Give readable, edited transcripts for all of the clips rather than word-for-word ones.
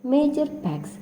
Major pacts.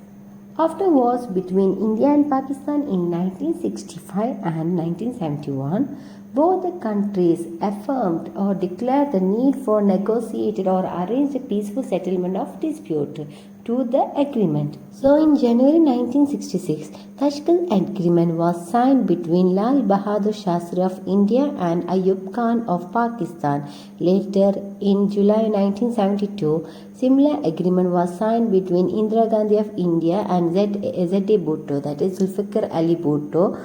After wars between India and Pakistan in 1965 and 1971, both the countries affirmed or declared the need for negotiated or arranged a peaceful settlement of dispute to the agreement. So in January 1966, Tashkent Agreement was signed between Lal Bahadur Shastri of India and Ayub Khan of Pakistan. Later in July 1972, similar agreement was signed between Indira Gandhi of India and Z.A. Bhutto, that is Zulfikar Ali Bhutto,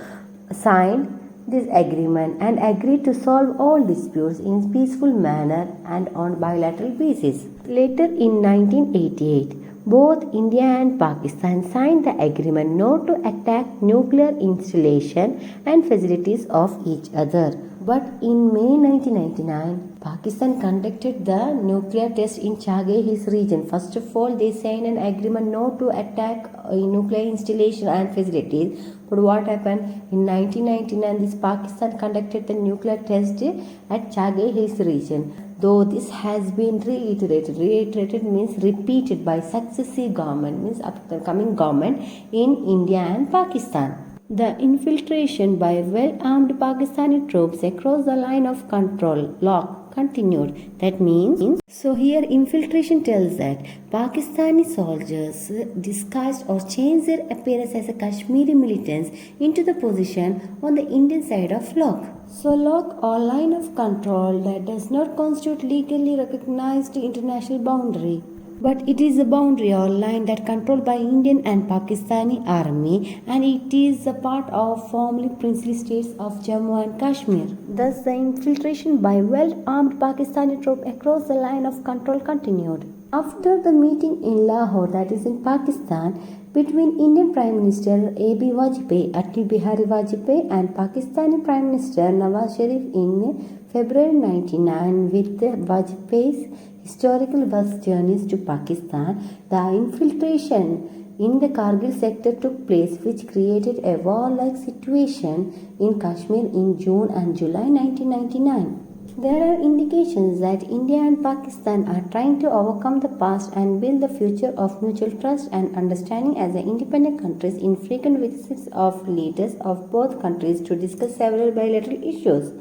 signed this agreement and agreed to solve all disputes in peaceful manner and on bilateral basis. Later in 1988, both India and Pakistan signed the agreement not to attack nuclear installation and facilities of each other. But in May 1999, Pakistan conducted the nuclear test in Chagay Hills region. First of all, they signed an agreement not to attack nuclear installation and facilities. But what happened? In 1999, this Pakistan conducted the nuclear test at Chagay Hills region. Though this has been reiterated means repeated by successive government, means upcoming government in India and Pakistan. The infiltration by well-armed Pakistani troops across the line of control, LOC, continued. That means, so here infiltration tells that Pakistani soldiers disguised or changed their appearance as a Kashmiri militants into the position on the Indian side of LOC. So LOC or line of control that does not constitute legally recognized international boundary, but it is a boundary or line that controlled by Indian and Pakistani army, and it is a part of formerly princely states of Jammu and Kashmir. Thus the infiltration by well-armed Pakistani troops across the line of control continued. After the meeting in Lahore, that is in Pakistan, between Indian Prime Minister A.B. Vajpayee, Atal Bihari Vajpayee and Pakistani Prime Minister Nawaz Sharif in February 1999, with Vajpayee's historical bus journeys to Pakistan, the infiltration in the Kargil sector took place, which created a war-like situation in Kashmir in June and July 1999. There are indications that India and Pakistan are trying to overcome the past and build the future of mutual trust and understanding as independent countries in frequent visits of leaders of both countries to discuss several bilateral issues.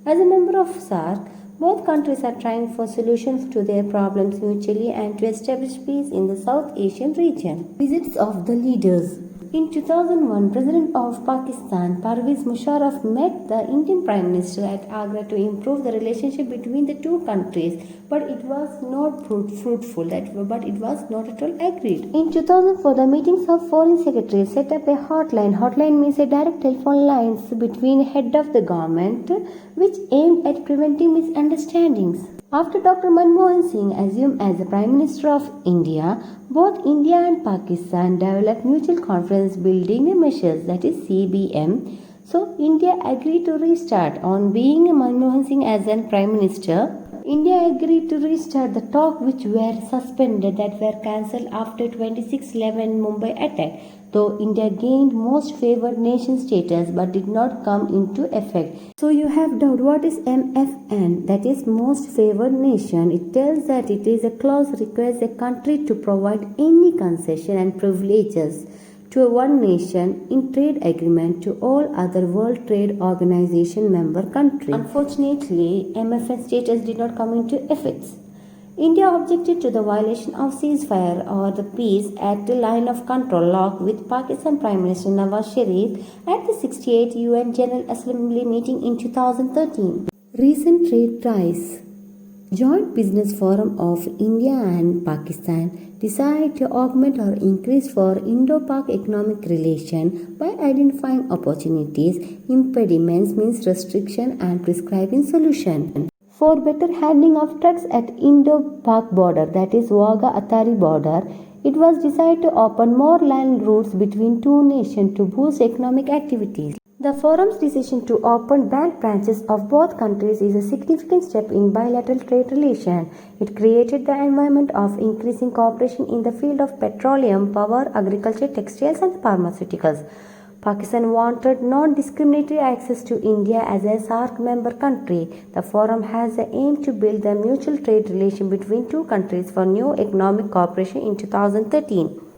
As a member of SAARC, both countries are trying for solutions to their problems mutually and to establish peace in the South Asian region. Visits of the leaders. In 2001, President of Pakistan Parvez Musharraf met the Indian Prime Minister at Agra to improve the relationship between the two countries, but it was not fruitful, but it was not at all agreed. In 2004, the meetings of foreign secretaries set up a hotline. Hotline means a direct telephone lines between head of the government, which aimed at preventing misunderstandings. After Dr. Manmohan Singh assumed as the Prime Minister of India, both India and Pakistan developed mutual confidence building measures, that is CBM. So India agreed to restart on being Manmohan Singh as an Prime Minister. India agreed to restart the talks which were suspended, that were cancelled after 26/11 Mumbai attack, though India gained most favored nation status but did not come into effect. So you have doubt what is MFN, that is most favored nation. It tells that it is a clause requires a country to provide any concession and privileges to one nation in trade agreement to all other World Trade Organization member countries. Unfortunately, MFN status did not come into effect. India objected to the violation of ceasefire or the peace at the line of control LOC with Pakistan Prime Minister Nawaz Sharif at the 68th UN General Assembly meeting in 2013. Recent trade ties. Joint Business Forum of India and Pakistan decided to augment or increase for Indo-Pak economic relation by identifying opportunities, impediments means restriction, and prescribing solution. For better handling of trucks at Indo-Pak border, that is Wagah-Atari border, it was decided to open more land routes between two nations to boost economic activities. The forum's decision to open bank branches of both countries is a significant step in bilateral trade relations. It created the environment of increasing cooperation in the field of petroleum, power, agriculture, textiles, and pharmaceuticals. Pakistan wanted non-discriminatory access to India as a SAARC member country. The forum has the aim to build a mutual trade relation between two countries for new economic cooperation in 2013.